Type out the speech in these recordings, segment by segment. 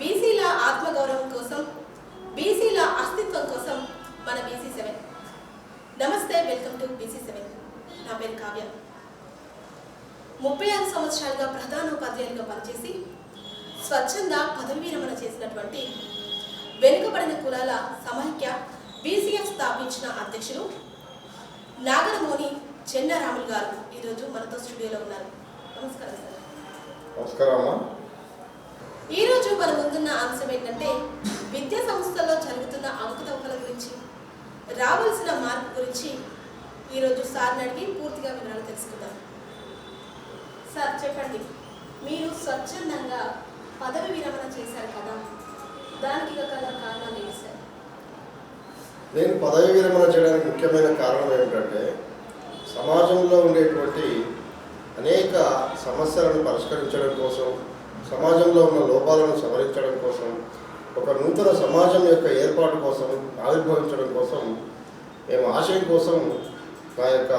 బీసీల ఆత్మగౌరవం కోసం, బీసీల అస్తిత్వం కోసం మన BC7. నమస్తే, వెల్కమ్ టు BC7. నా పేరు కావ్య. 36 సంవత్సరాలుగా ప్రధానోపాధ్యాయులుగా పనిచేసి స్వచ్ఛంద పదవి విరమణ చేసినటువంటి వెనుకబడిన కులాల సమైక్య BCF స్థాపించిన అధ్యక్షులు నాగరమోని చెన్నారాములు గారు ఈరోజు మనతో స్టూడియోలో ఉన్నారు. నమస్కారం సార్. నమస్కారం. ఈరోజు మన ముందున్న అంశం ఏంటంటే విద్యా సంస్థల్లో జరుగుతున్న అవకతవకల గురించి, రావాల్సిన మార్పు గురించి ఈరోజు సార్ని అడిగి పూర్తిగా వివరాలు తెలుసుకుందాం. సార్ చెప్పండి, మీరు స్వచ్ఛందంగా పదవి విరమణ చేశారు కదా, దానికి గల కారణాలు ఏంటి సార్? నేను పదవి విరమణ చేయడానికి ముఖ్యమైన కారణం ఏమిటంటే సమాజంలో ఉండేటువంటి అనేక సమస్యలను పరిష్కరించడం కోసం, సమాజంలో ఉన్న లోపాలను సవరించడం కోసం, ఒక నూతన సమాజం యొక్క ఏర్పాటు కోసం, ఆవిర్భవించడం కోసం, మేము ఆశయం కోసం నా యొక్క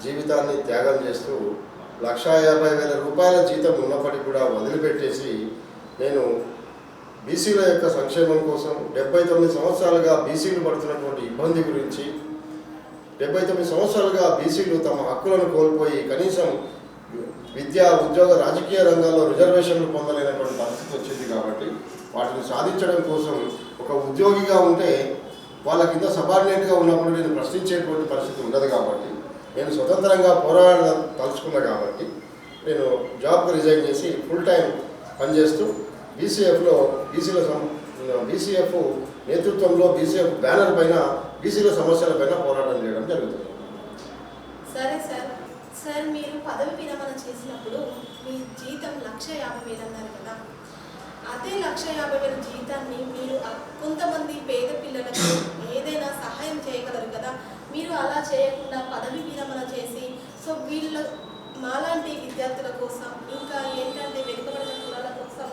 జీవితాన్ని త్యాగం చేస్తూ 1,50,000 రూపాయల జీతం ఉన్నప్పటికీ కూడా వదిలిపెట్టేసి నేను బీసీల యొక్క సంక్షేమం కోసం 79 సంవత్సరాలుగా బీసీలు పడుతున్నటువంటి ఇబ్బంది గురించి, 79 సంవత్సరాలుగా బీసీలు తమ హక్కులను కోల్పోయి కనీసం విద్యా, ఉద్యోగ, రాజకీయ రంగాల్లో రిజర్వేషన్లు పొందలేనటువంటి పరిస్థితి వచ్చింది కాబట్టి వాటిని సాధించడం కోసం ఒక ఉద్యోగిగా ఉంటే వాళ్ళ కింద సబార్డినేట్గా ఉన్నప్పుడు నేను ప్రశ్నించేటువంటి పరిస్థితి ఉండదు కాబట్టి నేను స్వతంత్రంగా తలుచుకున్నా కాబట్టి నేను జాబ్కి రిజైన్ చేసి ఫుల్ టైం పనిచేస్తూ BCFలో BCF నేతృత్వంలో BCF బ్యానర్ పైన బీసీల సమస్యల పైన పోరాటం చేయడం జరుగుతుంది. సరే సార్. సార్, మీరు పదవి విరమణ చేసినప్పుడు మీ జీతం 1,50,000 అన్నారు కదా, అదే 1,50,000 జీతాన్ని మీరు కొంతమంది పేద పిల్లలకు ఏదైనా సహాయం చేయగలరు కదా, మీరు అలా చేయకుండా పదవి విరమణ చేసి సో వీళ్ళు మాలాంటి విద్యార్థుల కోసం, ఇంకా ఏంటంటే వెనుకబడిన కులాల కోసం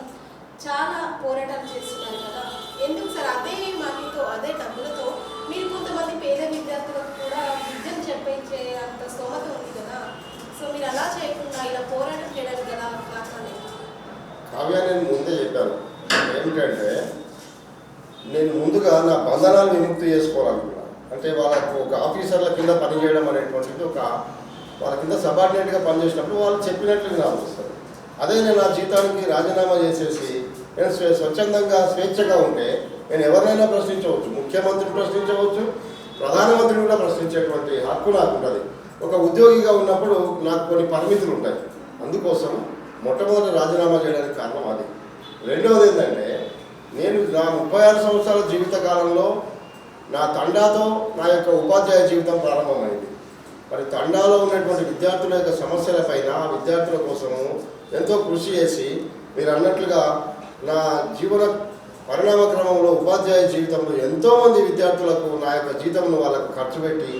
చాలా పోరాటాలు చేస్తున్నారు కదా, ఎందుకు సార్ అదే మనీతో, అదే డబ్బులతో మీరు కొంతమంది పేద విద్యార్థులకు కూడా విద్యను చెప్పించే అంత స్తోమత ఉంది కదా, సో మీరు అలా చేయకుండా ఇలా పోరాటం చేయడానికి కదా కారణాలు? కావ్య, నేను ముందే చెప్పాను ఏమిటంటే నేను ముందుగా నా బంధనాలు విముక్తి చేసుకోవాలనుకున్నాను. అంటే వాళ్ళకు ఒక ఆఫీసర్ల కింద పనిచేయడం అనేటువంటిది వాళ్ళ కింద సబార్డినేట్గా పనిచేసినప్పుడు వాళ్ళు చెప్పినట్లు నాకు వస్తుంది. అదే నేను నా జీతానికి రాజీనామా చేసేసి నేను స్వచ్ఛందంగా స్వేచ్ఛగా ఉంటే నేను ఎవరినైనా ప్రశ్నించవచ్చు, ముఖ్యమంత్రిని ప్రశ్నించవచ్చు, ప్రధానమంత్రిని కూడా ప్రశ్నించేటువంటి హక్కు నాకు ఉంటుంది. ఒక ఉద్యోగిగా ఉన్నప్పుడు నాకు కొన్ని పరిమితులు ఉంటాయి. అందుకోసం మొట్టమొదటి రాజీనామా చేయడానికి కారణం అది. రెండవది ఏంటంటే నేను నా 36 సంవత్సరాల జీవితకాలంలో నా తండాతో నా యొక్క ఉపాధ్యాయ జీవితం ప్రారంభమైంది. మరి తండాలో ఉన్నటువంటి విద్యార్థుల యొక్క సమస్యలపైన, విద్యార్థుల కోసము ఎంతో కృషి చేసి మీరు అన్నట్లుగా నా జీవన పరిణామ క్రమంలో ఉపాధ్యాయ జీవితంలో ఎంతోమంది విద్యార్థులకు నా యొక్క జీతంను వాళ్ళకు ఖర్చు పెట్టి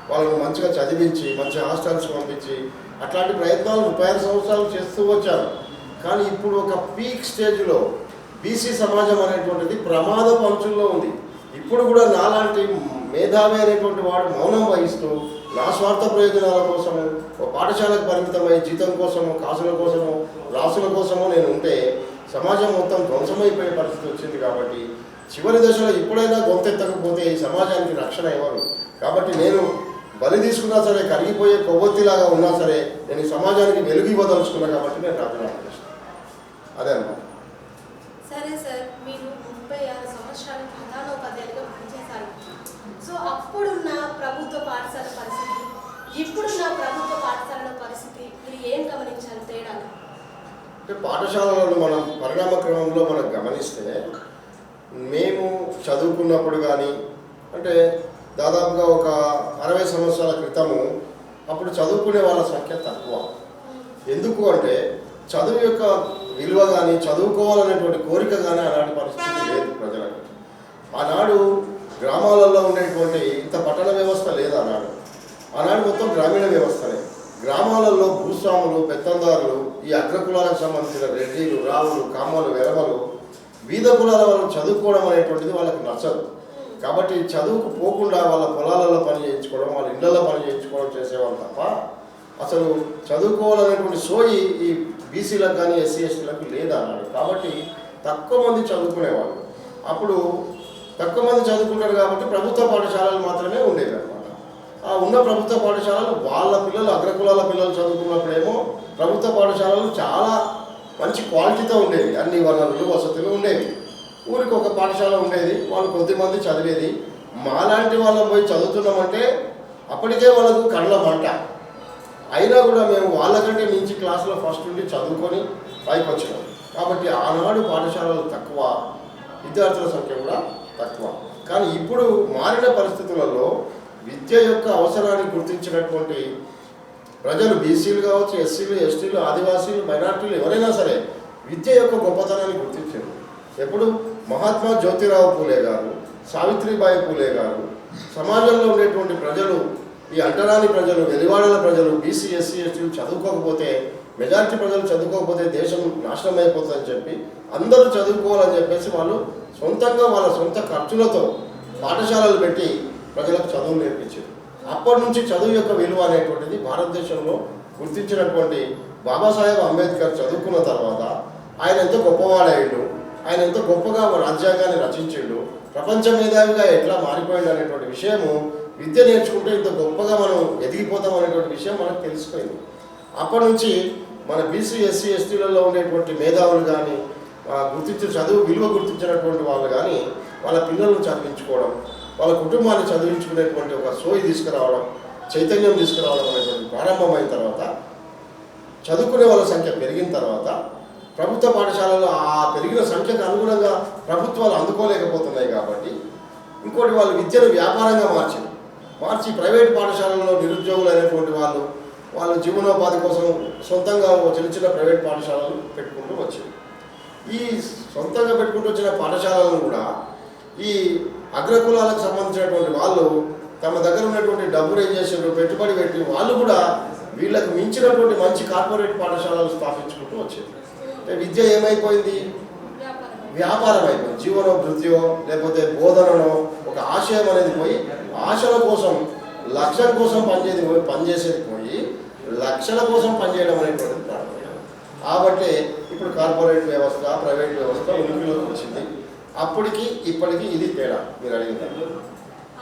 వాళ్ళను మంచిగా చదివించి మంచి హాస్టల్స్ పంపించి అట్లాంటి ప్రయత్నాలు 36 సంవత్సరాలు చేస్తూ వచ్చాను. కానీ ఇప్పుడు ఒక పీక్ స్టేజ్లో బీసీ సమాజం అనేటువంటిది ప్రమాద పంచుల్లో ఉంది. ఇప్పుడు కూడా నాలాంటి మేధావి అనేటువంటి వాడు మౌనం వహిస్తూ నా స్వార్థ ప్రయోజనాల కోసము, ఒక పాఠశాలకు పరిమితమై జీతం కోసము, కాసుల కోసము, రాసుల కోసము నేను ఉంటే సమాజం మొత్తం ధ్వంసమైపోయే పరిస్థితి వచ్చింది. కాబట్టి చివరి దశలో ఇప్పుడైనా గొంతెత్తకపోతే ఈ సమాజానికి రక్షణ ఇవ్వరు. కాబట్టి నేను బలి తీసుకున్నా సరే, కరిగిపోయే కొవ్వొత్తిలాగా ఉన్నా సరే నేను ఈ సమాజానికి వెలుగు ఇవ్వదలుచుకున్నా కాబట్టి నేను రాజీనామా చేస్తాను. అదే అన్నమాట. సరే సార్, మీరు 36 సంవత్సరాల ప్రధానోపాధ్యాయులుగా పనిచేశారు. సో అప్పుడున్న ప్రభుత్వ పాఠశాల పరిస్థితి, ఇప్పుడున్న ప్రభుత్వ పాఠశాలల పరిస్థితి మీరు ఏం గమనించారు తేడాలు? అంటే పాఠశాలలో మనం పరిణామ క్రమంలో మనం గమనిస్తే మేము చదువుకున్నప్పుడు కానీ, అంటే దాదాపుగా ఒక 60 సంవత్సరాల క్రితము అప్పుడు చదువుకునే వాళ్ళ సంఖ్య తక్కువ. ఎందుకు అంటే చదువు యొక్క విలువ కానీ, చదువుకోవాలనేటువంటి కోరిక కానీ ఆనాటి పరిస్థితి లేదు ప్రజలకు. ఆనాడు గ్రామాలలో ఉండేటువంటి ఇంత పట్టణ వ్యవస్థ లేదు. ఆనాడు మొత్తం గ్రామీణ వ్యవస్థనే. గ్రామాలలో భూస్వాములు, పెత్తందారులు, ఈ అగ్రకులాలకు సంబంధించిన రెడ్డిలు, రావులు, కామలు, వెరమలు, బీద కులాల వాళ్ళు చదువుకోవడం అనేటువంటిది వాళ్ళకి నచ్చదు. కాబట్టి చదువుకు పోకుండా వాళ్ళ పొలాలలో పని చేయించుకోవడం, వాళ్ళ ఇళ్లలో పని చేయించుకోవడం చేసేవాళ్ళు తప్ప అసలు చదువుకోవాలనేటువంటి సోయి ఈ బీసీలకు కానీ ఎస్సీ ఎస్టీలకు లేదన్నాడు. కాబట్టి తక్కువ మంది చదువుకునేవాళ్ళు. అప్పుడు తక్కువ మంది చదువుకుంటారు కాబట్టి ప్రభుత్వ పాఠశాలలు మాత్రమే ఉండేవి అన్నమాట. ఆ ఉన్న ప్రభుత్వ పాఠశాలలు వాళ్ళ పిల్లలు అగ్రకులాల పిల్లలు చదువుకున్నప్పుడేమో ప్రభుత్వ పాఠశాలలు చాలా మంచి క్వాలిటీతో ఉండేవి. అన్ని వనరులు వసతులు ఉండేవి. ఊరికి ఒక పాఠశాల ఉండేది, వాళ్ళు కొద్దిమంది చదివేది. మాలాంటి వాళ్ళం పోయి చదువుతున్నామంటే అప్పటికే వాళ్ళకు కళ్ళ మంట. అయినా కూడా మేము వాళ్ళకంటే మించి క్లాసులో ఫస్ట్ నుండి చదువుకొని పైకి వచ్చినాం. కాబట్టి ఆనాడు పాఠశాలలు తక్కువ, విద్యార్థుల సంఖ్య కూడా తక్కువ. కానీ ఇప్పుడు మారిన పరిస్థితులలో విద్య యొక్క అవసరాన్ని గుర్తించినటువంటి ప్రజలు, బీసీలు కావచ్చు, ఎస్సీలు, ఎస్టీలు, ఆదివాసీలు, మైనార్టీలు ఎవరైనా సరే విద్య యొక్క గొప్పతనాన్ని గుర్తించారు. ఎప్పుడు మహాత్మా జ్యోతిరావు పూలే గారు, సావిత్రిబాయి పూలే గారు, సమాజంలో ఉండేటువంటి ప్రజలు, ఈ అంటరాని ప్రజలు, వెలివాడల ప్రజలు, బీసీ, ఎస్సీ, ఎస్టీలు చదువుకోకపోతే, మెజారిటీ ప్రజలు చదువుకోకపోతే దేశం నాశనం అయిపోతుందని చెప్పి అందరూ చదువుకోవాలని చెప్పేసి వాళ్ళు సొంతంగా వాళ్ళ సొంత ఖర్చులతో పాఠశాలలు పెట్టి ప్రజలకు చదువు నేర్పించారు. అప్పటి నుంచి చదువు యొక్క విలువ అనేటువంటిది భారతదేశంలో గుర్తించినటువంటి బాబాసాహెబ్ అంబేద్కర్ చదువుకున్న తర్వాత ఆయన ఎంతో గొప్పవాడయ్యాడు, ఆయన ఎంతో గొప్పగా రాజ్యాంగాన్ని రచించాడు, ప్రపంచ మేధావిగా ఎట్లా మారిపోయాడు అనేటువంటి విషయము విద్య నేర్చుకుంటే ఇంత గొప్పగా మనం ఎదిగిపోతాం అనేటువంటి విషయం మనకు తెలిసిపోయింది. అప్పటి నుంచి మన బీసీ, ఎస్సీ, ఎస్టీలలో ఉండేటువంటి మేధావులు కానీ, గుర్తించిన చదువు విలువ గుర్తించినటువంటి వాళ్ళు కానీ వాళ్ళ పిల్లలను చదివించుకోవడం, వాళ్ళ కుటుంబాన్ని చదివించుకునేటువంటి ఒక సోయి తీసుకురావడం, చైతన్యం తీసుకురావడం అనేటువంటి ప్రారంభమైన తర్వాత, చదువుకునే వాళ్ళ సంఖ్య పెరిగిన తర్వాత ప్రభుత్వ పాఠశాలలో ఆ పెరిగిన సంఖ్యకు అనుగుణంగా ప్రభుత్వాలు అందుకోలేకపోతున్నాయి. కాబట్టి ఇంకోటి వాళ్ళు విద్యను వ్యాపారంగా మార్చి ప్రైవేట్ పాఠశాలల్లో నిరుద్యోగులు అనేటువంటి వాళ్ళు జీవనోపాధి కోసం సొంతంగా చిన్న చిన్న ప్రైవేట్ పాఠశాలలు పెట్టుకుంటూ వచ్చారు. ఈ సొంతంగా పెట్టుకుంటూ వచ్చిన పాఠశాలలను కూడా ఈ అగ్రకులాలకు సంబంధించినటువంటి వాళ్ళు తమ దగ్గర ఉన్నటువంటి డబ్బులు ఏం చేసారు, పెట్టుబడి పెట్టి వాళ్ళు కూడా వీళ్ళకు మించినటువంటి మంచి కార్పొరేట్ పాఠశాలలు స్థాపించుకుంటూ వచ్చారు. విద్య ఏమైపోయింది? వ్యాపారం అయిపోయింది. జీవనోభృత్యో లేకపోతే బోధనలో ఒక ఆశయం అనేది పోయి ఆశల కోసం, లక్ష్యం కోసం పనిచేసేది పోయి లక్షల కోసం పనిచేయడం అనేటువంటిది ప్రారంభమైంది. కాబట్టి ఇప్పుడు కార్పొరేట్ వ్యవస్థ, ప్రైవేట్ వ్యవస్థ ఉనికిలోకి వచ్చింది. అప్పటికి ఇప్పటికి ఇది తేడా మీరు అడిగినారు.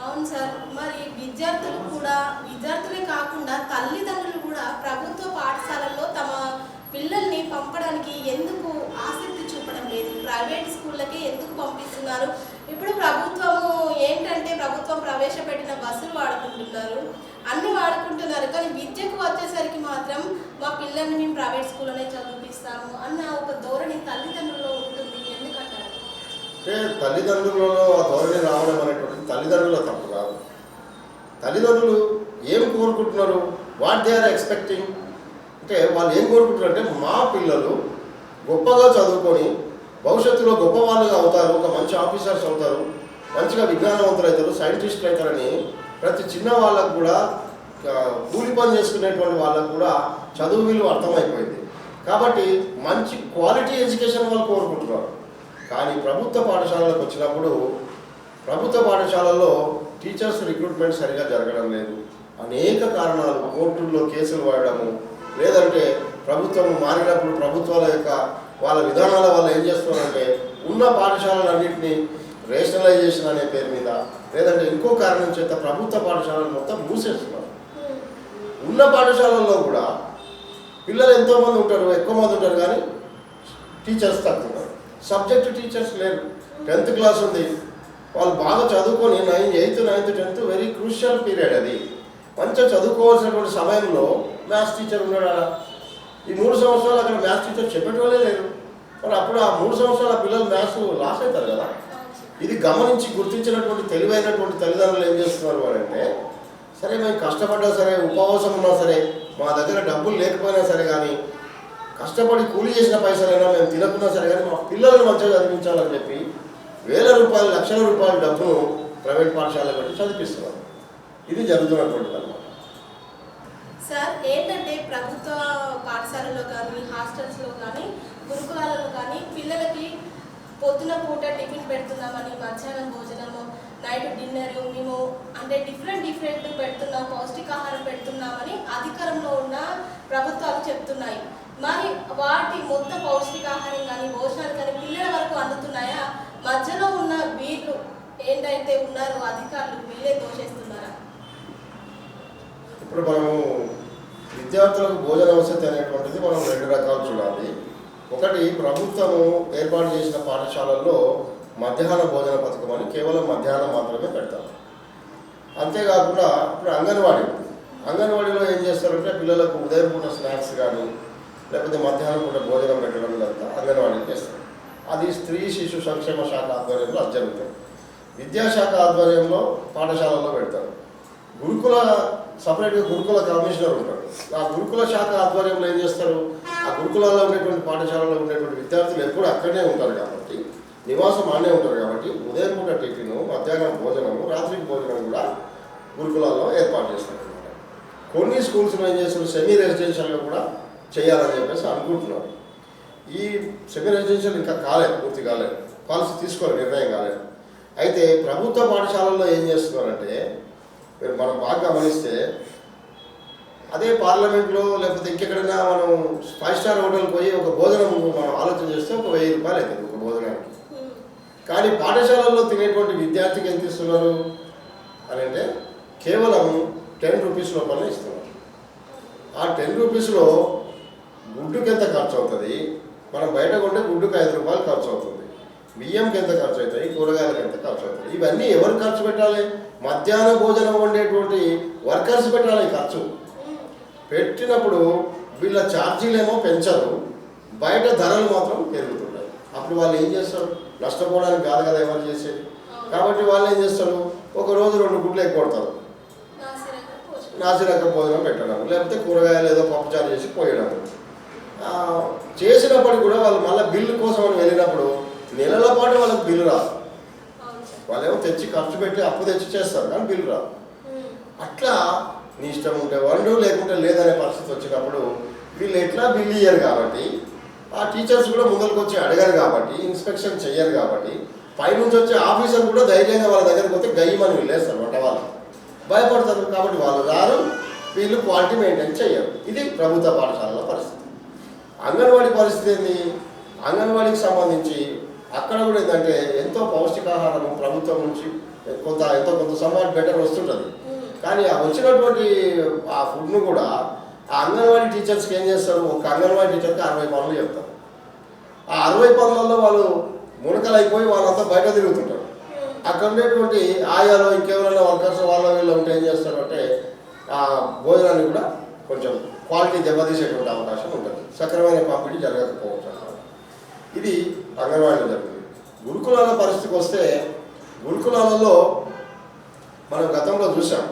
అవును సార్. మరి విద్యార్థులే కాకుండా తల్లిదండ్రులు కూడా ప్రభుత్వ పాఠశాలల్లో తమ పిల్లల్ని పంపడానికి ఎందుకు ఆసక్తి చూపడం లేదు? ప్రైవేట్ స్కూళ్ళకి ఎందుకు పంపిస్తున్నారు? ఇప్పుడు ప్రభుత్వం ప్రవేశపెట్టిన బస్సులు వాడుకుంటున్నారు, అన్ని వాడుకుంటున్నారు. కానీ విద్యకు వచ్చేసరికి మాత్రం మా పిల్లల్ని మేము ప్రైవేట్ స్కూల్లోనే చదివిస్తాము అన్న ఒక ధోరణి తల్లిదండ్రుల్లో ఉంటుంది. ఎందుకంటారు? అంటే తల్లిదండ్రులలో ఆ ధోరణి రావడం అనేటువంటిది తల్లిదండ్రుల తప్పు కాదు. తల్లిదండ్రులు ఏం కోరుకుంటున్నారు? వాట్ దే ఆర్ ఎక్స్పెక్టింగ్ అంటే వాళ్ళు ఏం కోరుకుంటున్నారు అంటే మా పిల్లలు గొప్పగా చదువుకొని భవిష్యత్తులో గొప్ప వాళ్ళుగా అవుతారు, ఒక మంచి ఆఫీసర్స్ అవుతారు, మంచిగా విజ్ఞానవంతులు అవుతారు, సైంటిస్టులు అవుతారని ప్రతి చిన్న వాళ్ళకు కూడా, కూలి పని చేసుకునేటువంటి వాళ్ళకు కూడా చదువు విలువ అర్థమైపోయింది. కాబట్టి మంచి క్వాలిటీ ఎడ్యుకేషన్ వాళ్ళు కోరుకుంటున్నారు. కానీ ప్రభుత్వ పాఠశాలలకు వచ్చినప్పుడు ప్రభుత్వ పాఠశాలల్లో టీచర్స్ రిక్రూట్మెంట్ సరిగా జరగడం లేదు. అనేక కారణాలు, కోర్టుల్లో కేసులు వాడడము, లేదంటే ప్రభుత్వం మారినప్పుడు ప్రభుత్వాల యొక్క వాళ్ళ విధానాల వల్ల ఏం చేస్తున్నారంటే ఉన్న పాఠశాలలన్నింటినీ రేషనలైజేషన్ అనే పేరు మీద, లేదంటే ఇంకో కారణం చేత ప్రభుత్వ పాఠశాలలు మొత్తం మూసేస్తున్నారు. ఉన్న పాఠశాలల్లో కూడా పిల్లలు ఎంతోమంది ఉంటారు, ఎక్కువ మంది ఉంటారు, కానీ టీచర్స్ తక్కువ ఉన్నారు. సబ్జెక్ట్ టీచర్స్ లేరు. 10th క్లాస్ ఉంది, వాళ్ళు బాగా చదువుకొని 8th, 9th, 10th very crucial period. అది మంచిగా చదువుకోవాల్సినటువంటి సమయంలో మ్యాథ్స్ టీచర్ ఉన్నాడా? ఈ 3 సంవత్సరాలు అక్కడ మ్యాథ్స్ టీచర్ చెప్పేటోళ్ళే లేరు. మరి అప్పుడు ఆ 3 సంవత్సరాల పిల్లలు మ్యాథ్స్ లాస్ అవుతారు కదా. ఇది గమనించి గుర్తించినటువంటి తెలివైనటువంటి తల్లిదండ్రులు ఏం చేస్తున్నారు అంటే, సరే మేము కష్టపడ్డా సరే, ఉపవాసం ఉన్నా సరే, మా దగ్గర డబ్బులు లేకపోయినా సరే, కానీ కష్టపడి కూలి చేసిన పైసలైనా మేము తినకున్నా సరే, కానీ మా పిల్లల్ని మంచిగా చదివించాలని చెప్పి వేల రూపాయలు, లక్షల రూపాయల డబ్బును ప్రైవేట్ పాఠశాలలో పెట్టి చదివిస్తున్నారు. ఇది జరుగుతున్నటువంటిది అన్నమాట. సార్, ఏంటంటే ప్రభుత్వ పాఠశాలలో కానీ, హాస్టల్స్లో కానీ, గురుకులాలలో కానీ పిల్లలకి పొద్దున పూట టిఫిన్ పెడుతున్నామని, మధ్యాహ్నం భోజనము, నైట్ డిన్నర్ మేము అంటే డిఫరెంట్ పెడుతున్నాం, పౌష్టికాహారం పెడుతున్నామని అధికారంలో ఉన్న ప్రభుత్వాలు చెప్తున్నాయి. మరి వాటి మొత్తం పౌష్టికాహారం కానీ భోజనాలు కానీ పిల్లల వరకు అందుతున్నాయా? మధ్యలో ఉన్న వీళ్ళు ఏంటైతే ఉన్నారో అధికారులు వీళ్ళే దోషేస్తున్నారా? ఇప్పుడు మనము విద్యార్థులకు భోజన వసతి అనేటువంటిది మనం రెండు రకాలు చూడాలి. ఒకటి, ప్రభుత్వము ఏర్పాటు చేసిన పాఠశాలల్లో మధ్యాహ్న భోజన పథకం అని కేవలం మధ్యాహ్నం మాత్రమే పెడతారు. అంతేకాకుండా ఇప్పుడు అంగన్వాడీలో ఏం చేస్తారంటే పిల్లలకు ఉదయం పూట స్నాక్స్ కానీ లేకపోతే మధ్యాహ్నం పూట భోజనం పెట్టడం ఇదంతా అంగన్వాడీలు చేస్తారు. అది స్త్రీ శిశు సంక్షేమ శాఖ ఆధ్వర్యంలో అది జరుగుతుంది. విద్యాశాఖ ఆధ్వర్యంలో పాఠశాలలో పెడతారు. సపరేట్గా గురుకుల కమిషనర్ ఉంటారు. ఆ గురుకుల శాఖ ఆధ్వర్యంలో ఏం చేస్తారు, ఆ గురుకులాల్లో ఉండేటువంటి పాఠశాలలో ఉండేటువంటి విద్యార్థులు ఎప్పుడు అక్కడనే ఉంటారు కాబట్టి, నివాసం ఆనే ఉంటారు కాబట్టి ఉదయం పూట టిఫిన్, మధ్యాహ్నం భోజనము, రాత్రికి భోజనం కూడా గురుకులాల్లో ఏర్పాటు చేస్తారు అనమాట. కొన్ని స్కూల్స్లో ఏం చేస్తారు, సెమీ రెసిడెన్షియల్గా కూడా చేయాలని చెప్పేసి అనుకుంటున్నారు. ఈ సెమీ రెసిడెన్షియల్ ఇంకా పూర్తి కాలేదు, పాలసీ తీసుకోవాలి, నిర్ణయం కాలేదు. అయితే ప్రభుత్వ పాఠశాలల్లో ఏం చేస్తున్నారంటే, మనం బాగా గమనిస్తే అదే పార్లమెంట్లో లేకపోతే ఇంకెక్కడైనా మనం 5 స్టార్ హోటల్కి పోయి ఒక భోజనం మనం ఆలోచన చేస్తే ఒక 1000 రూపాయలు అవుతుంది ఒక భోజనానికి. కానీ పాఠశాలల్లో తినేటువంటి విద్యార్థికి ఎంత ఇస్తున్నారు అని అంటే కేవలం 10 రూపీస్ లోపలనే ఇస్తున్నారు. ఆ 10 రూపీస్లో గుడ్డుకి ఎంత ఖర్చు అవుతుంది, మనం బయట కొంటే గుడ్డుకి 5 రూపాయలు ఖర్చు అవుతుంది, బియ్యంకి ఎంత ఖర్చు అవుతాయి, కూరగాయలకు ఎంత ఖర్చు అవుతుంది. ఇవన్నీ ఎవరు ఖర్చు పెట్టాలి? మధ్యాహ్న భోజనం వండేటువంటి వర్కర్స్ పెట్టాలి ఖర్చు. పెట్టినప్పుడు వీళ్ళ ఛార్జీలేమో పెంచరు, బయట ధరలు మాత్రం పెరుగుతుంటాయి. అప్పుడు వాళ్ళు ఏం చేస్తారు, నష్టపోవడానికి కాదు కదా ఎవరు చేసేది. కాబట్టి వాళ్ళు ఏం చేస్తారు, ఒక రోజు 2 గుడ్లు ఎగ్గొడతారు, నాసిరకం భోజనం పెట్టడం, లేకపోతే కూరగాయలు ఏదో పప్పుచారు చేసి పోయడం. చేసినప్పటికి కూడా వాళ్ళు మళ్ళీ బిల్లు కోసం అని వెళ్ళినప్పుడు నెలల పాటు వాళ్ళకి బిల్లు రాదు. వాళ్ళేమో తెచ్చి ఖర్చు పెట్టి అప్పు తెచ్చి చేస్తారు కానీ బిల్లు రాదు. అట్లా నీ ఇష్టం ఉంటే వండు లేకుంటే లేదనే పరిస్థితి వచ్చినప్పుడు వీళ్ళు ఎట్లా బిల్లు ఇయ్యరు కాబట్టి, ఆ టీచర్స్ కూడా ముందరికి వచ్చి అడగారు కాబట్టి, ఇన్స్పెక్షన్ చెయ్యరు కాబట్టి, పైనుంచి వచ్చే ఆఫీసర్ కూడా ధైర్యంగా వాళ్ళ దగ్గరికి పోతే గయ్యమని వెళ్ళేస్తారు వంట వాళ్ళు, భయపడతారు. కాబట్టి వాళ్ళు రారు, వీళ్ళు క్వాలిటీ మెయింటైన్ చేయరు. ఇది ప్రభుత్వ పాఠశాలల పరిస్థితి. అంగన్వాడీ పరిస్థితి ఏంది, అంగన్వాడీకి సంబంధించి అక్కడ కూడా ఏంటంటే ఎంతో పౌష్టికాహారం ప్రభుత్వం నుంచి ఎంతో కొంత సమాజ్ బెటర్ వస్తుంటుంది. కానీ ఆ వచ్చినటువంటి ఆ ఫుడ్ను కూడా ఆ అంగన్వాడీ టీచర్స్కి ఏం చేస్తారు, ఒక అంగన్వాడీ టీచర్కి 60 పనులు చెప్తారు. ఆ 60 పనులలో వాళ్ళు మునకలు అయిపోయి వాళ్ళంతా బయట తిరుగుతుంటారు. అక్కడ ఉండేటువంటి ఆయాలో ఇంకెవరైనా వర్కర్స్ వాళ్ళ వీళ్ళు ఉంటే ఏం చేస్తారు అంటే ఆ భోజనాన్ని కూడా కొంచెం క్వాలిటీ దెబ్బతీసేటువంటి అవకాశం ఉంటుంది, సక్రమైన పంపిణీ జరగకపోవచ్చు అన్నమాట. ఇది అంగన్వాడీలో జరుగుతుంది. గురుకులాల పరిస్థితికి వస్తే గురుకులాలలో మనం గతంలో చూసాం,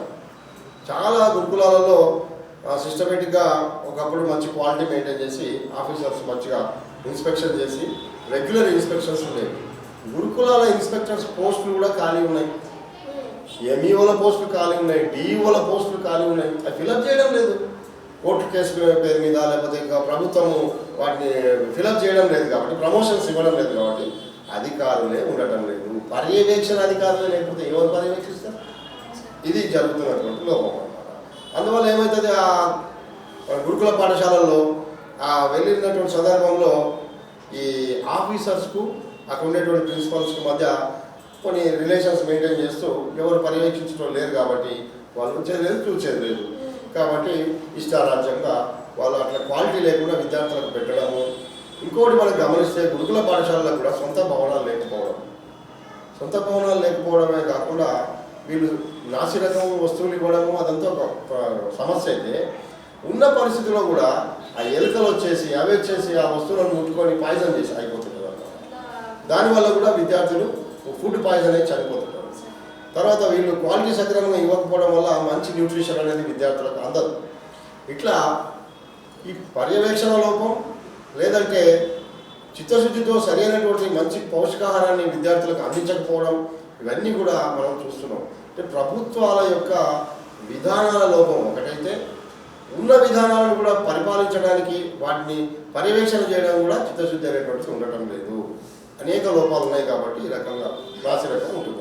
చాలా గురుకులాలలో సిస్టమేటిక్గా ఒకప్పుడు మంచి క్వాలిటీ మెయింటైన్ చేసి ఆఫీసర్స్ మంచిగా ఇన్స్పెక్షన్ చేసి రెగ్యులర్ ఇన్స్పెక్షన్స్ ఉండేవి. గురుకులాల ఇన్స్పెక్టర్స్ పోస్టులు కూడా ఖాళీ ఉన్నాయి, ఎంఈఓల పోస్టులు ఖాళీ ఉన్నాయి, డిఈఓల పోస్టులు ఖాళీ ఉన్నాయి. అవి ఫిలప్ చేయడం లేదు, కోర్టు కేసు పేరు మీద లేకపోతే ఇంకా ప్రభుత్వము వాటిని ఫిలప్ చేయడం లేదు కాబట్టి, ప్రమోషన్స్ ఇవ్వడం లేదు కాబట్టి అధికారులే ఉండటం లేదు. పర్యవేక్షణ అధికారులే లేకపోతే ఎవరు పర్యవేక్షిస్తారు? ఇది జరుగుతున్నటువంటి లోపం అన్నమాట. అందువల్ల ఏమవుతుంది, ఆ గురుకుల పాఠశాలల్లో వెళ్ళినటువంటి సందర్భంలో ఈ ఆఫీసర్స్కు అక్కడ ఉండేటువంటి ప్రిన్సిపల్స్కు మధ్య కొన్ని రిలేషన్స్ మెయింటైన్ చేస్తూ ఎవరు పర్యవేక్షించడం లేరు కాబట్టి వాళ్ళు వచ్చేది లేదు చూసేది లేదు. కాబట్టి ఇష్టారాజ్యంగా వాళ్ళు అట్లా క్వాలిటీ లేకుండా విద్యార్థులకు పెట్టడము. ఇంకోటి మనం గమనిస్తే గురుకుల పాఠశాలలో కూడా సొంత భవనాలు లేకపోవడమే కాకుండా వీళ్ళు నాసిరకం వస్తువులు ఇవ్వడము అదంతా ఒక సమస్య అయితే, ఉన్న పరిస్థితిలో కూడా ఆ ఎలుకలు వచ్చేసి అవి వచ్చేసి ఆ వస్తువులను ముట్టుకొని పాయిజన్ చేసి అయిపోతుంటారు. దానివల్ల కూడా విద్యార్థులు ఫుడ్ పాయిజన్ అయి చనిపోతుంటారు. తర్వాత వీళ్ళు క్వాలిటీ సక్రమంగా ఇవ్వకపోవడం వల్ల మంచి న్యూట్రిషన్ అనేది విద్యార్థులకు అందదు. ఇట్లా ఈ పర్యవేక్షణ లోపం లేదంటే చిత్తశుద్ధితో సరైనటువంటి మంచి పౌష్టికాహారాన్ని విద్యార్థులకు అందించకపోవడం, ఇవన్నీ కూడా మనం చూస్తున్నాం. అంటే ప్రభుత్వాల యొక్క విధానాల లోపం ఒకటైతే, ఉన్న విధానాలను కూడా పరిపాలించడానికి వాటిని పర్యవేక్షణ చేయడం కూడా చిత్తశుద్ధి అనేటువంటిది ఉండటం లేదు. అనేక లోపాలు ఉన్నాయి కాబట్టి ఈ రకంగా రాసి రకం ఉంటుంది.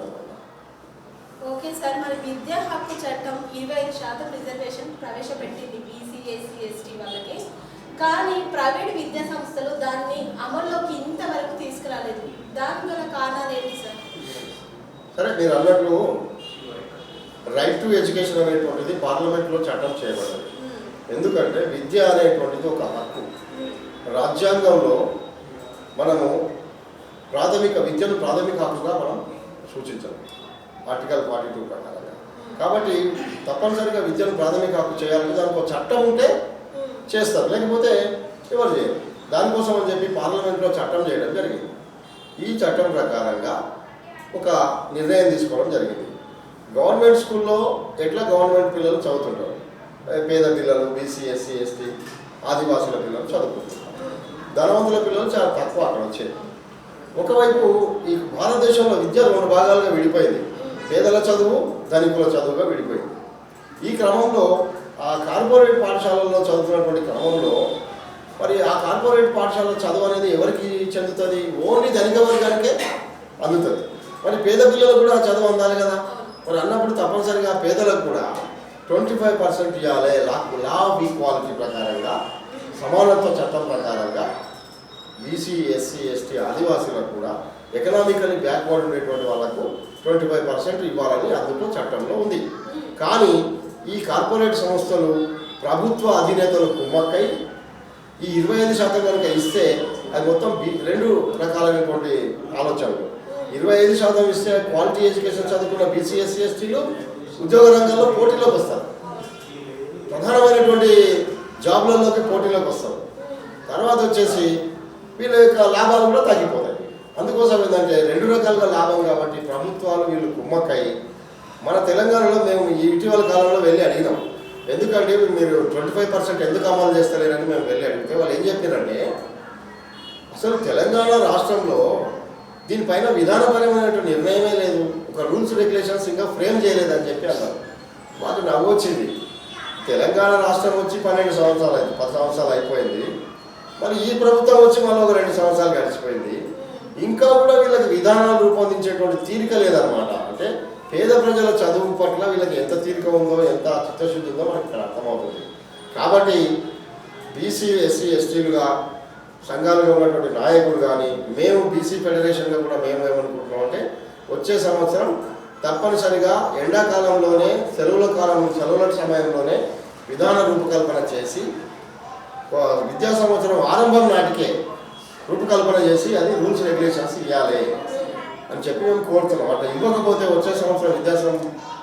ఓకే సార్, మరి విద్యా హక్కు చట్టం 25% రిజర్వేషన్ ప్రవేశపెట్టింది బీసీ ఎస్సీ ఎస్టీ వాళ్ళకి. కానీ ప్రైవేట్ విద్యా సంస్థలు దాన్ని అమల్లోకి ఇంతవరకు తీసుకురాలేదు. దానికి గల కారణాలు ఏంటి సార్? సరే, మీరు అన్నట్లు రైట్ టు ఎడ్యుకేషన్ అనేటువంటిది పార్లమెంట్లో చట్టం చేయబడింది. ఎందుకంటే విద్య అనేటువంటిది ఒక హక్కు. రాజ్యాంగంలో మనము విద్యను ప్రాథమిక హక్కుగా మనం సూచించాలి ఆర్టికల్ 42 ప్రకారంగా. కాబట్టి తప్పనిసరిగా విద్యను ప్రాథమిక హక్కు చేయాలంటే దానికి ఒక చట్టం ఉంటే చేస్తారు, లేకపోతే ఎవరు చేయరు. దానికోసం అని చెప్పి పార్లమెంట్లో చట్టం చేయడం జరిగింది. ఈ చట్టం ప్రకారంగా ఒక నిర్ణయం తీసుకోవడం జరిగింది. గవర్నమెంట్ స్కూల్లో ఎట్లా గవర్నమెంట్ పిల్లలు చదువుతుంటారు, పేద పిల్లలు, బీసీ ఎస్సీ ఎస్టీ ఆదివాసుల పిల్లలు చదువుకుంటున్నారు. ధనవంతుల పిల్లలు చాలా తక్కువ అక్కడ వచ్చేది. ఒకవైపు ఈ భారతదేశంలో విద్య 2 భాగాలుగా విడిపోయింది. పేదల చదువు, ధనికుల చదువుగా విడిపోయింది. ఈ క్రమంలో ఆ కార్పొరేట్ పాఠశాలల్లో చదువుతున్నటువంటి క్రమంలో మరి ఆ కార్పొరేట్ పాఠశాల చదువు అనేది ఎవరికి చెందుతుంది? ఓన్లీ ధనిక వర్గానికే అందుతుంది. మరి పేద పిల్లలు కూడా ఆ చదువు అందాలి కదా. మరి అన్నప్పుడు తప్పనిసరిగా పేదలకు కూడా 25% ఇవ్వాలి. లా ఆఫ్ ఈక్వాలిటీ ప్రకారంగా, సమానత్వ చట్టం ప్రకారంగా బీసీ ఎస్సీ ఎస్టీ ఆదివాసీలకు కూడా ఎకనామికలీ బ్యాక్వర్డ్ ఉండేటువంటి వాళ్ళకు 25% ఇవ్వాలని అందులో చట్టంలో ఉంది. కానీ ఈ కార్పొరేట్ సంస్థలు ప్రభుత్వ అధినేతలు కుమ్మక్కై ఈ 25% కనుక ఇస్తే అది మొత్తం 2 రకాలైనటువంటి ఆలోచనలు. 25% ఇస్తే క్వాలిటీ ఎడ్యుకేషన్ చదువుకున్న బీసీ ఎస్సీ ఎస్టీలు ఉద్యోగ రంగంలో పోటీలోకి వస్తారు, ప్రధానమైనటువంటి జాబ్లలోకి పోటీలోకి వస్తారు. తర్వాత వచ్చేసి వీళ్ళ యొక్క లాభాలు కూడా తగ్గిపోతాయి. అందుకోసం ఏంటంటే 2 రకాలుగా లాభం కాబట్టి ప్రభుత్వాలు వీళ్ళు కుమ్మక్కై మన తెలంగాణలో మేము ఇటీవల కాలంలో వెళ్ళి అడిగినాం. ఎందుకంటే మీరు 25% ఎందుకు అమలు చేస్తలేరని మేము వెళ్ళి అడిగితే వాళ్ళు ఏం చెప్పారంటే అసలు తెలంగాణ రాష్ట్రంలో దీనిపైన విధానపరమైనటువంటి నిర్ణయమే లేదు, ఒక రూల్స్ రెగ్యులేషన్స్ ఇంకా ఫ్రేమ్ చేయలేదని చెప్పి అన్నారు. మాకు నవ్వు వచ్చింది. తెలంగాణ రాష్ట్రం వచ్చి 12 సంవత్సరాలు 10 సంవత్సరాలు అయిపోయింది. మరి ఈ ప్రభుత్వం వచ్చి మళ్ళీ ఒక 2 సంవత్సరాలు గడిచిపోయింది. ఇంకా కూడా వీళ్ళకి విధానాలు రూపొందించేటువంటి తీరిక లేదనమాట. అంటే పేద ప్రజల చదువు పట్ల వీళ్ళకి ఎంత తీరిక ఉందో, ఎంత చిత్తశుద్ధి ఉందో మనకి ఇక్కడ అర్థమవుతుంది. కాబట్టి బీసీ ఎస్సీ ఎస్టీలుగా సంఘాలుగా ఉన్నటువంటి నాయకులు కానీ మేము బీసీ ఫెడరేషన్గా కూడా మేము ఏమనుకుంటున్నాం అంటే వచ్చే సంవత్సరం తప్పనిసరిగా ఎండాకాలంలోనే సెలవుల సమయంలోనే విధాన రూపకల్పన చేసి విద్యా సంవత్సరం ఆరంభం నాటికే రూపకల్పన చేసి అది రూల్స్ రెగ్యులేషన్స్ ఇవ్వాలి అని చెప్పి మేము కోరుతున్నాం. అట్లా ఇవ్వకపోతే వచ్చే సంవత్సరం విద్యా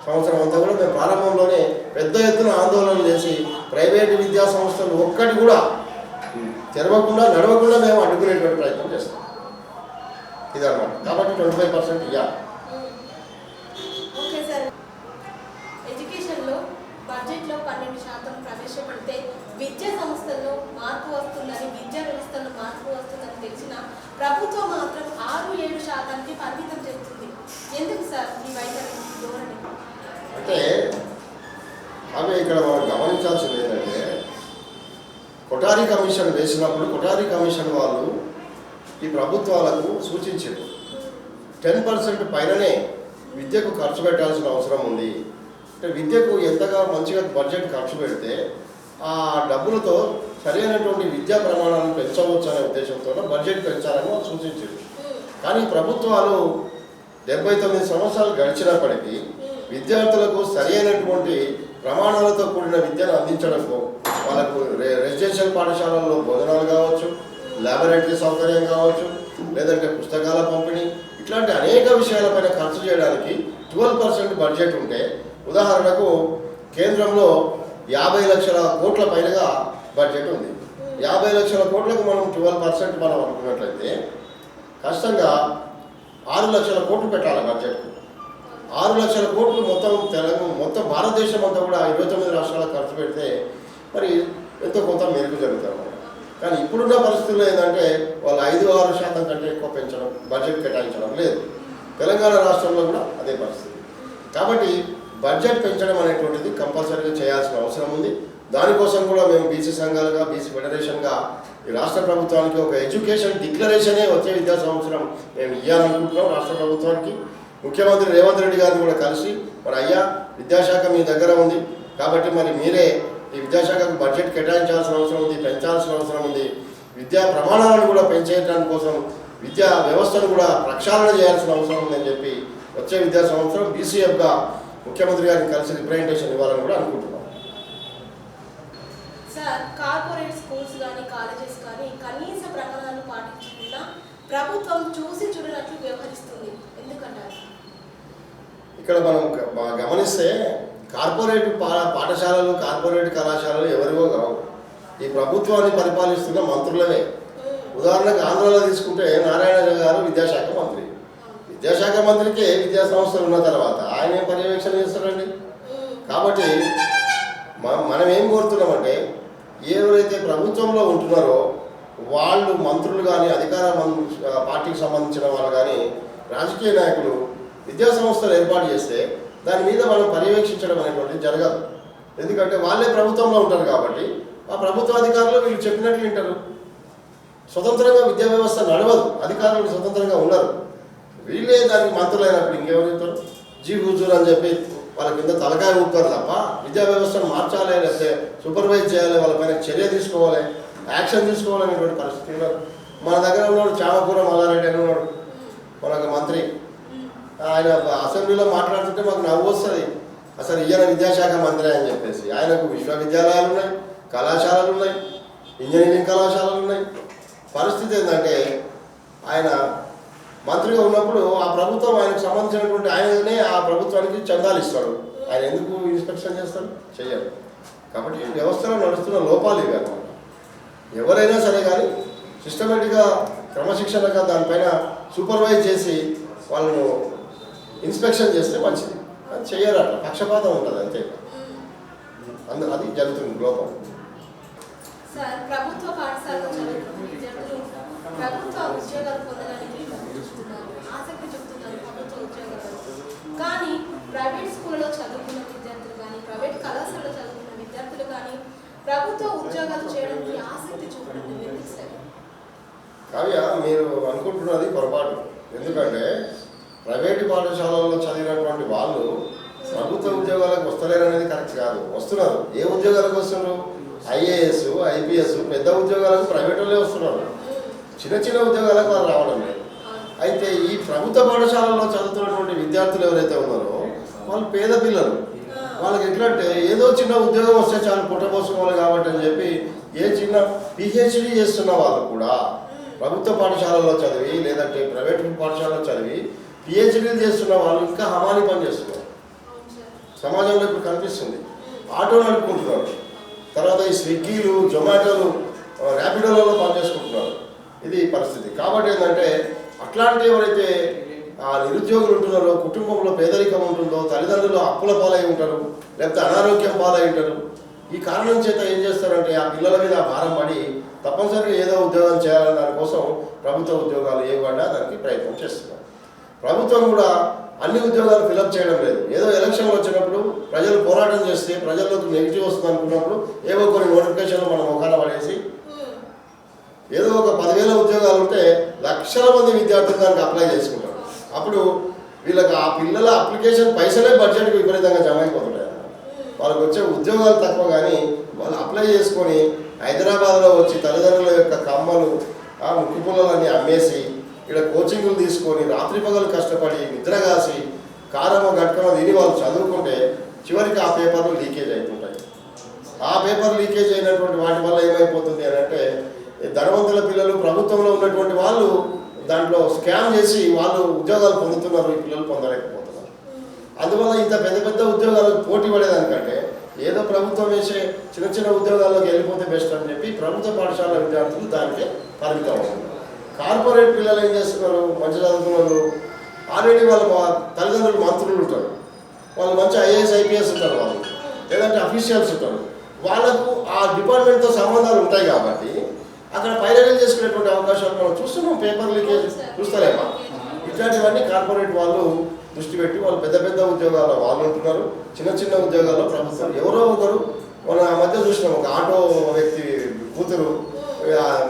సంవత్సరం అంతా కూడా మేము ప్రారంభంలోనే పెద్ద ఎత్తున ఆందోళనలు చేసి ప్రైవేటు విద్యా సంస్థలు ఒక్కటి కూడా తెరవకుండా నడవకుండా మేము అడ్డుకునేటువంటి ప్రయత్నం చేస్తాం. ఇదన్నమాట. కాబట్టి 25% ఇవ్వాలి. ఓకే సార్, ఎడ్యుకేషన్లో బడ్జెట్లో 12% ప్రవేశపెడితే విద్యా సంస్థల్లో మార్పు వస్తుందని, విద్యా వ్యవస్థలో మార్పు వస్తుందని తెలిసిన ప్రభుత్వం మాత్రం 6-7% పరిమితం చేస్తుంది. ఎందుకు సార్ ఈ వైఖరి ధోరణి? అంటే అవి ఇక్కడ మనం గమనించాల్సింది ఏంటంటే కొఠారి కమిషన్ వేసినప్పుడు కొఠారి కమిషన్ వాళ్ళు ఈ ప్రభుత్వాలకు సూచించారు 10% పైననే విద్యకు ఖర్చు పెట్టాల్సిన అవసరం ఉంది. అంటే విద్యకు ఎంతగా మంచిగా బడ్జెట్ ఖర్చు పెడితే ఆ డబ్బులతో సరైనటువంటి విద్యా ప్రమాణాలను పెంచవచ్చు అనే ఉద్దేశంతో బడ్జెట్ పెంచాలని వాళ్ళు సూచించారు. కానీ ప్రభుత్వాలు 79 సంవత్సరాలు గడిచినప్పటికీ విద్యార్థులకు సరైనటువంటి ప్రమాణాలతో కూడిన విద్యను అందించడంలో వాళ్ళకు రెసిడెన్షియల్ పాఠశాలల్లో భోజనాలు కావచ్చు, ల్యాబొరేటరీ సౌకర్యం కావచ్చు, లేదంటే పుస్తకాల పంపిణీ, ఇట్లాంటి అనేక విషయాలపైన ఖర్చు చేయడానికి 12% బడ్జెట్ ఉంటే, ఉదాహరణకు కేంద్రంలో 50 లక్షల కోట్ల పైనగా బడ్జెట్ ఉంది. 50 లక్షల కోట్లకు మనం 12% మనం అనుకున్నట్లయితే కష్టంగా 6 లక్షల కోట్లు పెట్టాలి బడ్జెట్కు. 6 లక్షల కోట్లు మొత్తం భారతదేశం అంతా కూడా 29 రాష్ట్రాలకు ఖర్చు పెడితే మరి ఎంతో కొంత మెరుగు జరుగుతుంది. కానీ ఇప్పుడున్న పరిస్థితుల్లో ఏంటంటే వాళ్ళు 5-6% కంటే ఎక్కువ పెంచడం, బడ్జెట్ కేటాయించడం లేదు. తెలంగాణ రాష్ట్రంలో కూడా అదే పరిస్థితి. కాబట్టి బడ్జెట్ పెంచడం అనేటువంటిది కంపల్సరీగా చేయాల్సిన అవసరం ఉంది. దానికోసం కూడా మేము బీసీ సంఘాలుగా, బీసీ ఫెడరేషన్గా ఈ రాష్ట్ర ప్రభుత్వానికి ఒక ఎడ్యుకేషన్ డిక్లరేషనే వచ్చే విద్యా సంవత్సరం మేము ఇవ్వాలనుకుంటున్నాం రాష్ట్ర ప్రభుత్వానికి. ముఖ్యమంత్రి రేవంత్ రెడ్డి గారిని కూడా కలిసి మరి అయ్యా విద్యాశాఖ మీ దగ్గర ఉంది కాబట్టి మరి మీరే ఈ విద్యాశాఖకు బడ్జెట్ కేటాయించాల్సిన అవసరం ఉంది, పెంచాల్సిన అవసరం ఉంది, విద్యా ప్రమాణాలను కూడా పెంచేయడానికి కోసం విద్యా వ్యవస్థను కూడా ప్రక్షాళన చేయాల్సిన అవసరం ఉందని చెప్పి వచ్చే విద్యా సంవత్సరం బీసీఎఫ్గా ముఖ్యమంత్రి గారిని కలిసి రిప్రజెంటేషన్ ఇవ్వాలని కూడా అనుకుంటున్నాం. సార్, కార్పొరేట్ స్కూల్స్ కానీ కాలేజెస్ కానీ కనీస ప్రమాణాలు పాటించకుండా ప్రభుత్వం చూసి చూడనట్లు వ్యవహరిస్తుంది, ఎందుకంటారు? ఇక్కడ మనం గమనిస్తే కార్పొరేట్ పాఠశాలలు కార్పొరేట్ కళాశాలలు ఎవరివో కావు, ఈ ప్రభుత్వాన్ని పరిపాలిస్తున్న మంత్రులవే. ఉదాహరణకు ఆంధ్రలో తీసుకుంటే నారాయణ గారు విద్యాశాఖ మంత్రి. విద్యాశాఖ మంత్రికి విద్యా సంస్థలు ఉన్న తర్వాత ఆయన ఏం పర్యవేక్షణ చేస్తారండి? కాబట్టి మనం ఏం కోరుతున్నామంటే ఎవరైతే ప్రభుత్వంలో ఉంటున్నారో వాళ్ళు మంత్రులు కానీ అధికార పార్టీకి సంబంధించిన వాళ్ళు కానీ రాజకీయ నాయకులు విద్యా సంస్థలు ఏర్పాటు చేస్తే దాని మీద మనం పర్యవేక్షించడం అనేటువంటిది జరగదు. ఎందుకంటే వాళ్ళే ప్రభుత్వంలో ఉంటారు కాబట్టి ఆ ప్రభుత్వ అధికారులు వీళ్ళు చెప్పినట్లు వింటారు. స్వతంత్రంగా విద్యా వ్యవస్థ నడవదు, అధికారులు స్వతంత్రంగా ఉండరు. వీళ్ళే దానికి మంత్రులైనప్పుడు ఇంకెవరు చెప్తారు? జీ హుజూర్ అని చెప్పి వాళ్ళ కింద తలకాయ ఊపుతారు తప్ప విద్యా వ్యవస్థను మార్చాలి, లేకపోతే సూపర్వైజ్ చేయాలి, వాళ్ళపైన చర్య తీసుకోవాలి, యాక్షన్ తీసుకోవాలనేటువంటి పరిస్థితి ఉన్నారు. మన దగ్గర ఉన్నాడు చామకూర మల్లారెడ్డి అని ఉన్నాడు, మనకు మంత్రి. ఆయన అసెంబ్లీలో మాట్లాడుతుంటే మాకు నవ్వు వస్తుంది, అసలు ఈయన విద్యాశాఖ మంత్రి అని చెప్పేసి. ఆయనకు విశ్వవిద్యాలయాలు ఉన్నాయి, కళాశాలలు ఉన్నాయి, ఇంజనీరింగ్ కళాశాలలు ఉన్నాయి. పరిస్థితి ఏంటంటే ఆయన మంత్రిగా ఉన్నప్పుడు ఆ ప్రభుత్వం ఆయనకు సంబంధించినటువంటి ఆయననే ఆ ప్రభుత్వానికి చందాలు ఇస్తాడు. ఆయన ఎందుకు ఇన్స్పెక్షన్ చేస్తాడు? చెయ్యాలి. కాబట్టి వ్యవస్థలో నడుస్తున్న లోపాలు ఇవి అన్నమాట. ఎవరైనా సరే కానీ సిస్టమేటిక్గా క్రమశిక్షణగా దానిపైన సూపర్వైజ్ చేసి వాళ్ళను ఇన్స్పెక్షన్ చేస్తే మంచిది. అది చెయ్యాలి, అట్లా పక్షపాతం ఉంటుంది అంతే. అది జరుగుతుంది లోపం. సార్, ప్రభుత్వ పాఠశాలలో చదువుతున్న విద్యార్థులు ప్రభుత్వ ఉద్యోగాలు పొందడానికి ఆసక్తి చూపుతున్నారు ప్రభుత్వ ఉద్యోగాలు. కానీ ప్రైవేట్ స్కూల్లో చదువుకున్న విద్యార్థులు కానీ ప్రైవేట్ కళాశాలలో చదువుకున్న విద్యార్థులు కానీ ప్రభుత్వ ఉద్యోగాలు చేయడానికి ఆసక్తి చూపడం ఎందుకు సార్? కావ్య, మీరు అనుకుంటున్నది పొరపాటు. ఎందుకంటే ప్రైవేటు పాఠశాలల్లో చదివినటువంటి వాళ్ళు ప్రభుత్వ ఉద్యోగాలకు వస్తలేరు అనేది కరెక్ట్ కాదు. వస్తున్నారు. ఏ ఉద్యోగాలకు వస్తున్నారు? ఐఏఎస్, ఐపీఎస్, పెద్ద ఉద్యోగాలకు ప్రైవేట్ వాళ్ళే వస్తున్నారు. చిన్న చిన్న ఉద్యోగాలకు వాళ్ళు రావడం లేదు. అయితే ఈ ప్రభుత్వ పాఠశాలలో చదువుతున్నటువంటి విద్యార్థులు ఎవరైతే ఉన్నారో వాళ్ళు పేద పిల్లలు. వాళ్ళకి ఎట్లంటే ఏదో చిన్న ఉద్యోగం వస్తే చాలు పుట్టబోసుకోవాలి కాబట్టి అని చెప్పి ఏ చిన్న పిహెచ్డీ చేస్తున్న వాళ్ళు కూడా ప్రభుత్వ పాఠశాలలో చదివి లేదంటే ప్రైవేట్ పాఠశాలలో చదివి పిహెచ్డీలు చేస్తున్న వాళ్ళు ఇంకా హమాలి పని చేస్తున్నారు. సమాజంలో ఇప్పుడు కనిపిస్తుంది. ఆటో నడుపుకుంటున్నారు, తర్వాత ఈ స్విగ్గీలు, జొమాటోలు, ర్యాపిడోలలో పనిచేసుకుంటున్నారు. ఇది పరిస్థితి. కాబట్టి ఏంటంటే అట్లాంటి ఎవరైతే ఆ నిరుద్యోగులు ఉంటున్నారో, కుటుంబంలో పేదరికం ఉంటుందో, తల్లిదండ్రులు అప్పుల పాలై ఉంటారు, లేకపోతే అనారోగ్యం పాలై ఉంటారు. ఈ కారణం చేత ఏం చేస్తారంటే ఆ పిల్లల మీద భారం పడి తప్పనిసరిగా ఏదో ఉద్యోగం చేయాలనే దానికోసం ప్రభుత్వ ఉద్యోగాలు ఇవ్వకుండా దానికి ప్రయత్నం చేస్తున్నారు. ప్రభుత్వం కూడా అన్ని ఉద్యోగాలు ఫిలప్ చేయడం లేదు. ఏదో ఎలక్షన్లు వచ్చినప్పుడు ప్రజలు పోరాటం చేస్తే ప్రజల్లోకి నెగిటివ్ వస్తుంది అనుకున్నప్పుడు ఏవో కొన్ని నోటిఫికేషన్లు మనం ముఖాన పడేసి ఏదో ఒక 10,000 ఉద్యోగాలు ఉంటే లక్షల మంది విద్యార్థులు దానికి అప్లై చేసుకుంటారు. అప్పుడు వీళ్ళకి ఆ పిల్లల అప్లికేషన్ పైసలే బడ్జెట్కి విపరీతంగా జమ అయిపోతుంటాయి. వాళ్ళకి వచ్చే ఉద్యోగాలు తక్కువ, కానీ వాళ్ళు అప్లై చేసుకొని హైదరాబాద్లో వచ్చి తల్లిదండ్రుల యొక్క కమ్మలు, ముక్కు పుల్లలన్నీ అమ్మేసి ఇక్కడ కోచింగ్లు తీసుకొని రాత్రి పగలు కష్టపడి నిద్రగాసి కారమో గట్కమో దీని వాళ్ళు చదువుకుంటే చివరికి ఆ పేపర్లు లీకేజ్ అవుతుంటాయి. ఆ పేపర్ లీకేజ్ అయినటువంటి వాటి వల్ల ఏమైపోతుంది అని అంటే ధనవంతుల పిల్లలు, ప్రభుత్వంలో ఉన్నటువంటి వాళ్ళు దాంట్లో స్కామ్ చేసి వాళ్ళు ఉద్యోగాలు పొందుతున్నారు, ఈ పిల్లలు పొందలేకపోతున్నారు. అందువల్ల ఇంత పెద్ద పెద్ద ఉద్యోగాలకు పోటీ పడేదానికంటే ఏదో ప్రభుత్వం వేసే చిన్న చిన్న ఉద్యోగాల్లోకి వెళ్ళిపోతే బెస్ట్ అని చెప్పి ప్రభుత్వ పాఠశాల విద్యార్థులు దానికి పరిమితం అవుతున్నారు. కార్పొరేట్ పిల్లలు ఏం చేస్తున్నారు? మంచి చదువుకున్న వాళ్ళు ఆల్రెడీ వాళ్ళ తల్లిదండ్రులు మంత్రులు ఉంటారు, వాళ్ళు మంచి ఐఏఎస్ ఐపీఎస్ ఉంటారు, వాళ్ళు లేదంటే అఫీషియల్స్ ఉంటారు. వాళ్ళకు ఆ డిపార్ట్మెంట్తో సంబంధాలు ఉంటాయి కాబట్టి అక్కడ పైరవీలు చేసుకునేటువంటి అవకాశాలు మనం చూస్తున్నాం. పేపర్ లీకేజ్ చూస్తారేమో. ఇట్లాంటివన్నీ కార్పొరేట్ వాళ్ళు దృష్టి పెట్టి వాళ్ళు పెద్ద పెద్ద ఉద్యోగాల్లో వాళ్ళు ఉంటున్నారు, చిన్న చిన్న ఉద్యోగాల్లో ప్రభుత్వం ఎవరో ఒకరు. మన మధ్య చూసినాం ఒక ఆటో వ్యక్తి కూతురు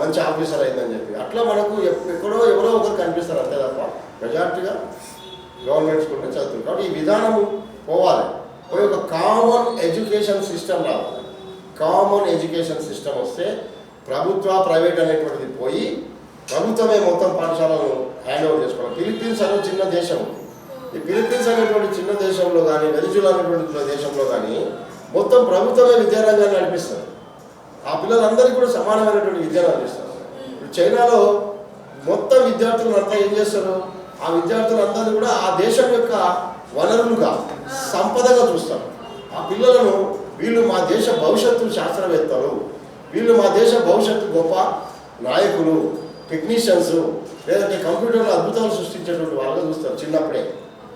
మంచి ఆఫీసర్ అయిందని చెప్పి. అట్లా మనకు ఎక్కడో ఎవరో ఒకరు కనిపిస్తారు అంతే తప్ప మెజార్టీగా గవర్నమెంట్ స్కూల్లో చదువుతుంది. కాబట్టి ఈ విధానము పోవాలి, పోయి ఒక కామన్ ఎడ్యుకేషన్ సిస్టమ్ రావాలి. కామన్ ఎడ్యుకేషన్ సిస్టమ్ వస్తే ప్రభుత్వ ప్రైవేట్ అనేటువంటిది పోయి ప్రభుత్వమే మొత్తం పాఠశాలను హ్యాండ్ ఓవర్ చేసుకోవాలి. ఫిలిప్పీన్స్ అనే చిన్న దేశం, ఈ ఫిలిప్పీన్స్ అనేటువంటి చిన్న దేశంలో కానీ వెనిజులా అనేటువంటి దేశంలో కానీ మొత్తం ప్రభుత్వమే విద్యారంగాన్ని నడిపిస్తారు. ఆ పిల్లలందరికీ కూడా సమానమైనటువంటి విద్యను అందిస్తారు. ఇప్పుడు చైనాలో మొత్తం విద్యార్థులను అంతా ఏం చేస్తారు, ఆ విద్యార్థులందరూ కూడా ఆ దేశం యొక్క వనరులుగా సంపదగా చూస్తారు. ఆ పిల్లలను వీళ్ళు మా దేశ భవిష్యత్తు శాస్త్రవేత్తలు, వీళ్ళు మా దేశ భవిష్యత్తు గొప్ప నాయకులు, టెక్నీషియన్స్, లేదంటే కంప్యూటర్లో అద్భుతాలు సృష్టించేటువంటి వాళ్ళగా చూస్తారు చిన్నప్పుడే.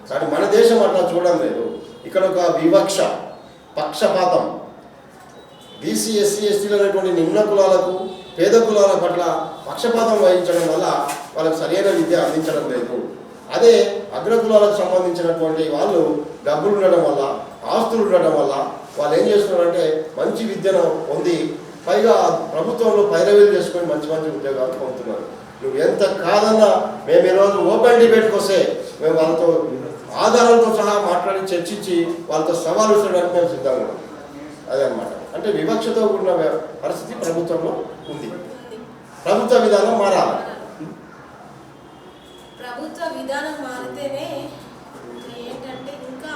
కానీ మన దేశం అట్లా చూడడం లేదు. ఇక్కడ ఒక వివక్ష, పక్షపాతం, బీసీ ఎస్సీ ఎస్టీలు అనేటువంటి నిమ్న కులాలకు పేద కులాల పట్ల పక్షపాతం వహించడం వల్ల వాళ్ళకి సరైన విద్య అందించడం లేదు. అదే అగ్రకులాలకు సంబంధించినటువంటి వాళ్ళు డబ్బులు ఉండడం వల్ల, ఆస్తులు ఉండడం వల్ల వాళ్ళు ఏం చేస్తున్నారంటే మంచి విద్యను పొంది పైగా ప్రభుత్వంలో పైరవీలు చేసుకొని మంచి మంచి ఉద్యోగాలు పొందుతున్నారు. నువ్వు ఎంత కాదన్నా మేము ఈరోజు ఓపెన్ డిబేట్కి వస్తే మేము వాళ్ళతో ఆధారాలతో సహా మాట్లాడి చర్చించి వాళ్ళతో సవాలు విసరడానికి మేము సిద్ధంగా ఉన్నాం. అదే అన్నమాట. అంటే వివక్షతో కూడిన పరిస్థితి ప్రభుత్వంలో ఉంది. ప్రభుత్వ విధానం మారాలి. ప్రభుత్వ విధానం మారితేనే ఏంటంటే ఇంకా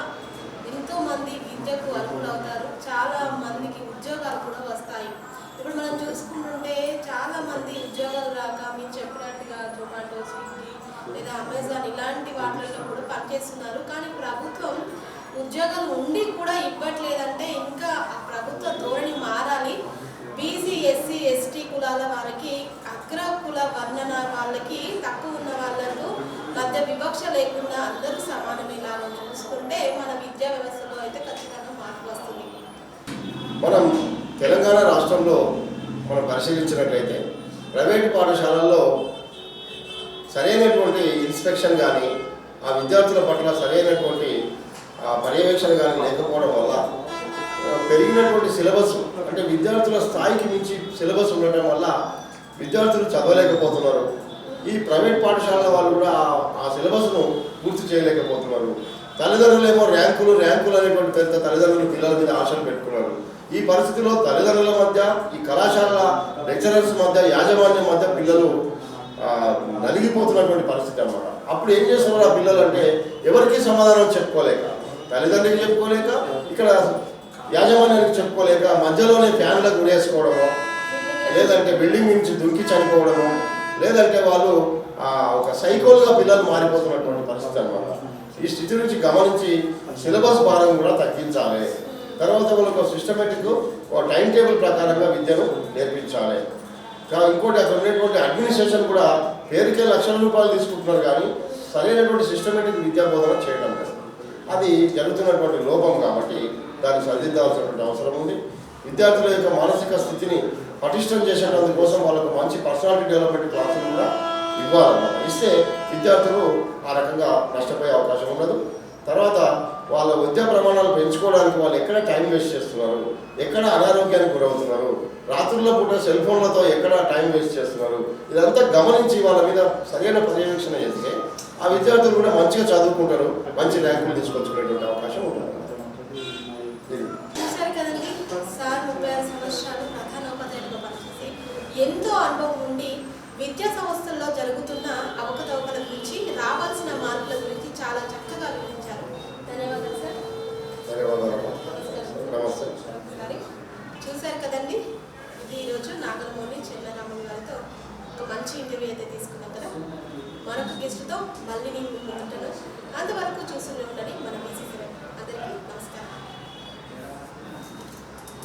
ఎంతోమంది విద్యకు అర్హులవుతారు, చాలా మందికి ఉద్యోగాలు కూడా వస్తాయి. ఇప్పుడు మనం చూసుకుంటుంటే చాలా మంది ఉద్యోగాలు రాక మీరు చెప్పినట్టుగా జొమాటో, స్విగ్గీ లేదా అమెజాన్ ఇలాంటి వాటిల్లో కూడా పనిచేస్తున్నారు. కానీ ప్రభుత్వం ఉద్యోగాలు ఉండి కూడా ఇవ్వట్లేదంటే ఇంకా ఆ ప్రభుత్వ ధోరణి మారాలి. బీసీ ఎస్సీ ఎస్టీ కులాల వారికి, అగ్ర కుల వర్ణన వాళ్ళకి, తక్కువ ఉన్న వాళ్ళకు మధ్య వివక్ష లేకుండా అందరూ సమానమేలాగా చూసుకుంటే మన విద్యా వ్యవస్థలో అయితే ఖచ్చితంగా మార్పు వస్తుంది. మనం తెలంగాణ రాష్ట్రంలో మనం పరిశీలించినట్లయితే ప్రైవేటు పాఠశాలల్లో సరైనటువంటి ఇన్స్పెక్షన్ కానీ ఆ విద్యార్థుల పట్ల సరైనటువంటి పర్యవేక్షణ కానీ లేకపోవడం వల్ల పెరిగినటువంటి సిలబస్, అంటే విద్యార్థుల స్థాయికి మించి సిలబస్ ఉండటం వల్ల విద్యార్థులు చదవలేకపోతున్నారు. ఈ ప్రైవేట్ పాఠశాలల వాళ్ళు కూడా ఆ సిలబస్ను పూర్తి చేయలేకపోతున్నారు. తల్లిదండ్రులు ఏమో ర్యాంకులు అనేటువంటి పెద్ద తల్లిదండ్రులు పిల్లల మీద ఆశలు పెట్టుకున్నారు. ఈ పరిస్థితిలో తల్లిదండ్రుల మధ్య, ఈ కళాశాలల లెక్చరర్స్ మధ్య, యాజమాన్యం మధ్య పిల్లలు నలిగిపోతున్నటువంటి పరిస్థితి అన్నమాట. అప్పుడు ఏం చేస్తున్నారు ఆ పిల్లలు అంటే ఎవరికి సమాధానం చెప్పుకోలేక, తల్లిదండ్రులకు చెప్పుకోలేక, ఇక్కడ యాజమాన్యానికి చెప్పుకోలేక మధ్యలోనే ఫ్యాన్లకు గురేసుకోవడము, లేదంటే బిల్డింగ్ నుంచి దుంకి చనిపోవడము, లేదంటే వాళ్ళు ఒక సైకోల్గా పిల్లలు మారిపోతున్నటువంటి పరిస్థితి అన్నమాట. ఈ స్థితి నుంచి గమనించి సిలబస్ భారం కూడా తగ్గించాలి. తర్వాత వాళ్ళకు సిస్టమేటిక్ టైం టేబుల్ ప్రకారంగా విద్యను నేర్పించాలి. ఇంకోటి అక్కడ ఉన్నటువంటి అడ్మినిస్ట్రేషన్ కూడా పేరుకే లక్షల రూపాయలు తీసుకుంటున్నారు, కానీ సరైనటువంటి సిస్టమేటిక్ విద్యా బోధన చేయడం లేదు. అది జరుగుతున్నటువంటి లోపం కాబట్టి దాన్ని సరిదిద్దాల్సినటువంటి అవసరం ఉంది. విద్యార్థుల యొక్క మానసిక స్థితిని పటిష్టం చేసేటందుకు కోసం వాళ్ళకు మంచి పర్సనాలిటీ డెవలప్మెంట్ క్లాసులు కూడా ఇవ్వాలన్నమాట. ఇస్తే విద్యార్థులు ఆ రకంగా నష్టపోయే అవకాశం ఉండదు. తర్వాత వాళ్ళ విద్యా ప్రమాణాలు పెంచుకోవడానికి వాళ్ళు ఎక్కడ టైం వేస్ట్ చేస్తున్నారు, ఎక్కడ అనారోగ్యానికి గురవుతున్నారు, రాత్రుల పూట సెల్ ఫోన్లతో ఎక్కడ టైం వేస్ట్ చేస్తున్నారు, ఇదంతా గమనించి వాళ్ళ మీద సరైన పర్యవేక్షణ చేస్తే ఆ విద్యార్థులు కూడా మంచిగా చదువుకుంటారు, మంచి ర్యాంకులు తీసుకొచ్చుకునేటువంటి అవకాశం ఉంటుంది. చూశారు కదండి, సార్ 36 సంవత్సరాలు ప్రధానోపాధ్యాయులుగా పనిచేసి ఎంతో అనుభవం ఉండి విద్యా సంస్థల్లో జరుగుతున్న అవకతవకల గురించి, రావాల్సిన మార్పుల గురించి చాలా చక్కగా వివరించారు. ధన్యవాదాలు సార్. ధన్యవాదాలు. నమస్తే. చూశారు కదండి, ఇది ఈరోజు నాగరమౌళి చెన్నరామన్ గారితో ఒక మంచి ఇంటర్వ్యూ అయితే తీసుకున్నాం కదా. మరొక గెస్ట్తో మళ్ళీ నేను ముందుంటాను. అంతవరకు చూస్తూనే